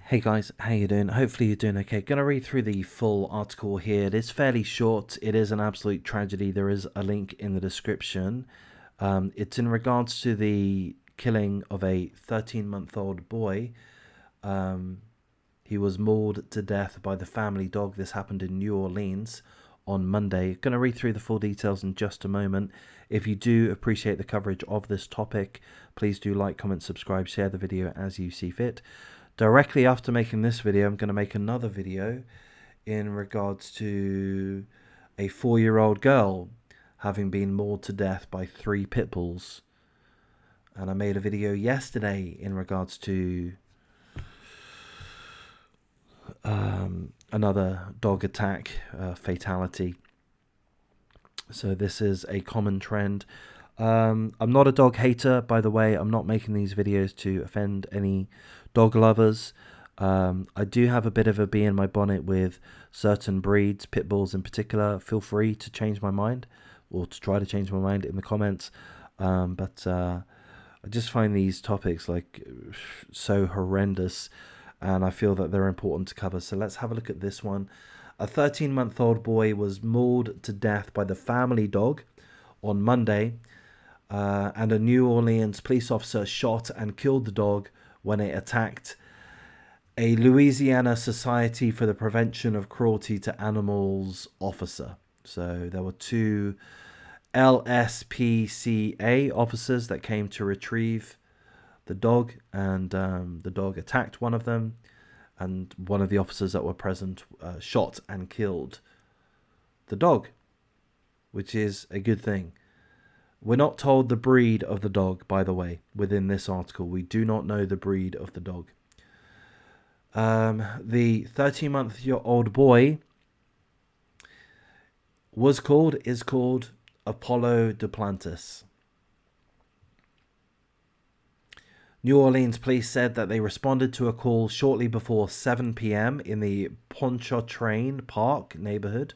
Hey guys, how you doing? Hopefully you're doing okay. Gonna read through the full article here. It is fairly short. It is an absolute tragedy. There is a link in the description. It's in regards to the killing of a 13-month-old boy. He was mauled to death by the family dog. This happened in New Orleans on Monday. Gonna read through the full details in just a moment. If you do appreciate the coverage of this topic, please do like, comment, subscribe, share the video as you see fit. Directly after making this video, I'm going to make another video in regards to a 4-year-old girl having been mauled to death by 3 pit bulls. And I made a video yesterday in regards to another dog attack, fatality. So this is a common trend. I'm not a dog hater, by the way. I'm not making these videos to offend any dog lovers. I do have a bit of a bee in my bonnet with certain breeds, pit bulls in particular. Feel free to change my mind or to try to change my mind in the comments. But I just find these topics like so horrendous, and I feel that they're important to cover. So let's have a look at this one. A 13-month-old boy was mauled to death by the family dog on Monday, and a New Orleans police officer shot and killed the dog when it attacked a Louisiana Society for the Prevention of Cruelty to Animals officer. So there were 2 LSPCA officers that came to retrieve the dog, and the dog attacked one of them, and one of the officers that were present shot and killed the dog, which is a good thing. We're not told the breed of the dog, by the way, within this article. We do not know the breed of the dog. The 13-month-old boy is called Apollo Duplantis. New Orleans police said that they responded to a call shortly before 7 p.m. in the Pontchartrain Park neighborhood.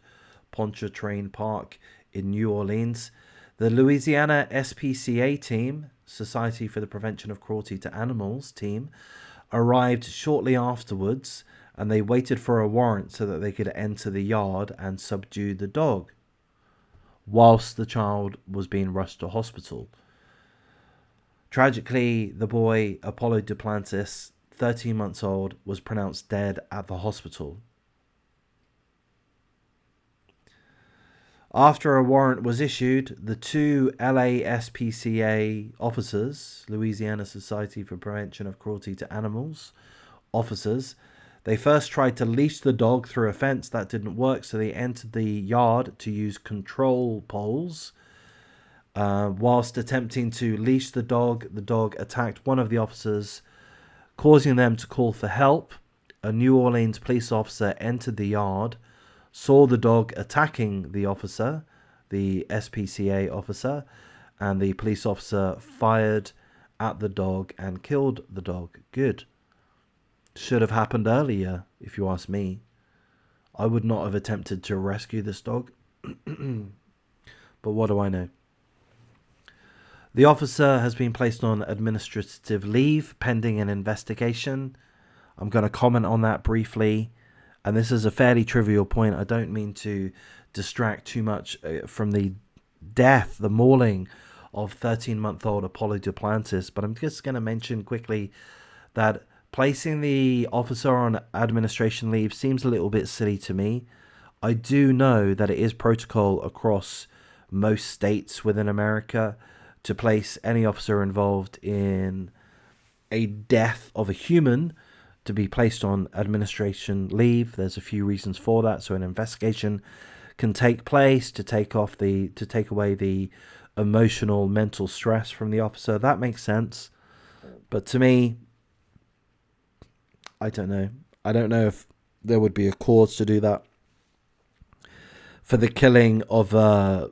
Pontchartrain Park in New Orleans. The Louisiana SPCA team, Society for the Prevention of Cruelty to Animals team, arrived shortly afterwards, and they waited for a warrant so that they could enter the yard and subdue the dog whilst the child was being rushed to hospital. Tragically, the boy, Apollo Duplantis, 13 months old, was pronounced dead at the hospital. After a warrant was issued, the 2 LASPCA officers, Louisiana Society for Prevention of Cruelty to Animals officers, they first tried to leash the dog through a fence. That didn't work, so they entered the yard to use control poles. Whilst attempting to leash the dog attacked one of the officers, causing them to call for help. A New Orleans police officer entered the yard, saw the dog attacking the officer, the SPCA officer, and the police officer fired at the dog and killed the dog. Good. Should have happened earlier, if you ask me. I would not have attempted to rescue this dog. But what do I know? The officer has been placed on administrative leave pending an investigation. I'm going to comment on that briefly. And this is a fairly trivial point. I don't mean to distract too much from the death, the mauling of 13-month-old Apollo Duplantis, but I'm just going to mention quickly that placing the officer on administration leave seems a little bit silly to me. I do know that it is protocol across most states within America to place any officer involved in a death of a human to be placed on administration leave. There's a few reasons for that. So an investigation can take place to take away the emotional, mental stress from the officer. That makes sense. But to me, I don't know. I don't know if there would be a cause to do that for the killing of a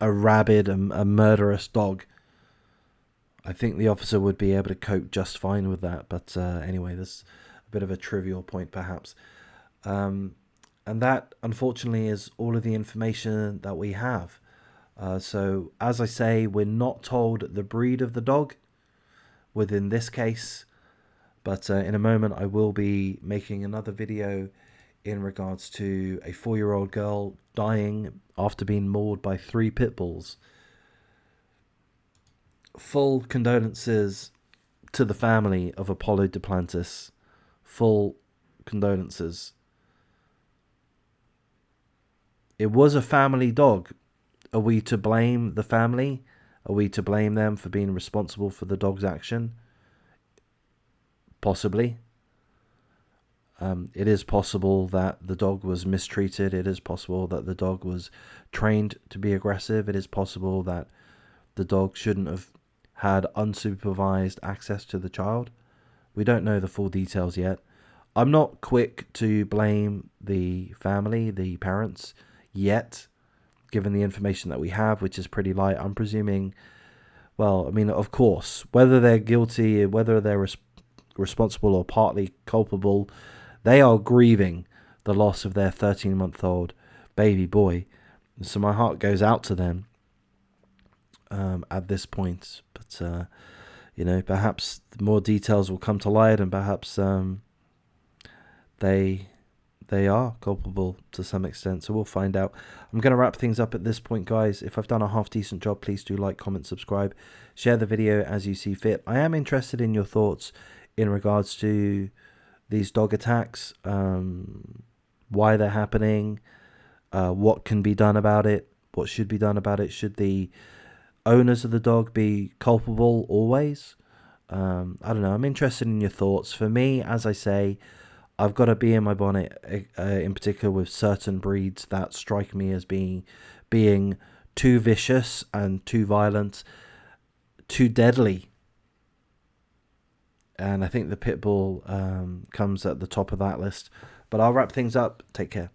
rabid, a murderous dog. I think the officer would be able to cope just fine with that. But anyway, that's a bit of a trivial point, perhaps. And that, unfortunately, is all of the information that we have. So, as I say, we're not told the breed of the dog within this case. But in a moment, I will be making another video in regards to a 4-year-old girl dying after being mauled by 3 pit bulls. Full condolences to the family of Apollo Duplantis. Full condolences. It was a family dog. Are we to blame the family? Are we to blame them for being responsible for the dog's action? Possibly. It is possible that the dog was mistreated. It is possible that the dog was trained to be aggressive. It is possible that the dog shouldn't have had unsupervised access to the child. We don't know the full details yet. I'm not quick to blame the family, the parents, yet, given the information that we have, which is pretty light. I'm presuming, well, I mean, of course, whether they're guilty, whether they're responsible or partly culpable, they are grieving the loss of their 13-month-old baby boy. So my heart goes out to them at this point. But, you know, perhaps more details will come to light, and perhaps they are culpable to some extent. So we'll find out. I'm going to wrap things up at this point, guys. If I've done a half-decent job, please do like, comment, subscribe. Share the video as you see fit. I am interested in your thoughts in regards to these dog attacks, why they're happening, what can be done about it, what should be done about it. Should the owners of the dog be culpable always? I don't know. I'm interested in your thoughts. For me, as I say, I've got to be in my bonnet, in particular with certain breeds that strike me as being too vicious and too violent, too deadly. And I think the pit bull comes at the top of that list. But I'll wrap things up. Take care.